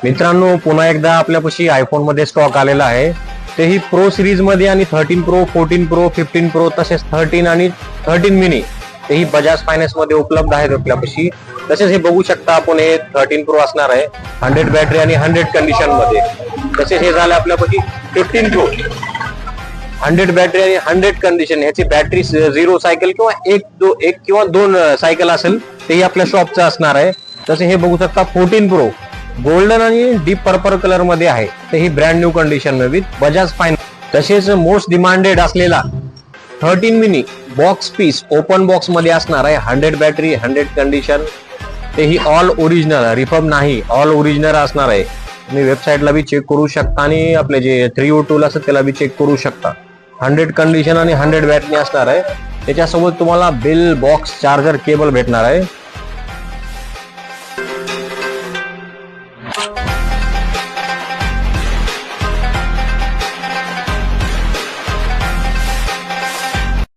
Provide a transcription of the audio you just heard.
मित्रांनो, पुन्हा एकदा आपल्यापाशी आयफोन मध्ये स्टॉक आलेला आहे, तेही प्रो सिरीज मध्ये आणि 13 प्रो, 14 प्रो, 15 प्रो तसेच 13 आणि 13 मिनी तेही बजाज फायनान्स मध्ये उपलब्ध आहेत आपल्यापाशी. तसेच हे बघू शकता आपण, हे 13 प्रो असणार आहे 100 बॅटरी आणि 100 कंडिशन मध्ये. तसेच हे झालं आपल्यापाशी 15 प्रो 100 बॅटरी आणि 100 कंडिशन. ह्याची बॅटरी 0 सायकल किंवा एक किंवा 2 सायकल असेल तेही आपल्या शॉपचं असणार आहे. तसे हे बघू शकता 14 प्रो गोल्डन आणि डीप पर्पल कलर मध्ये आहे, तेही brand new condition with Bajaj finance. तसेच मोस्ट डिमांडेड असलेला 13 mini box piece open box मध्ये असणार आहे 100 बॅटरी 100 कंडिशन. तेही ऑल ओरिजिनल, रिफर्ब नाही, ऑल ओरिजिनल असणार आहे. तुम्ही वेबसाईटला बी चेक करू शकता आणि आपले जे 3U टूल असतात त्याला बी चेक करू शकता. 100 कंडिशन आणि 100 बॅटरी असणार आहे. त्याच्यासोबत तुम्हाला बिल, बॉक्स, चार्जर, केबल भेटणार आहे.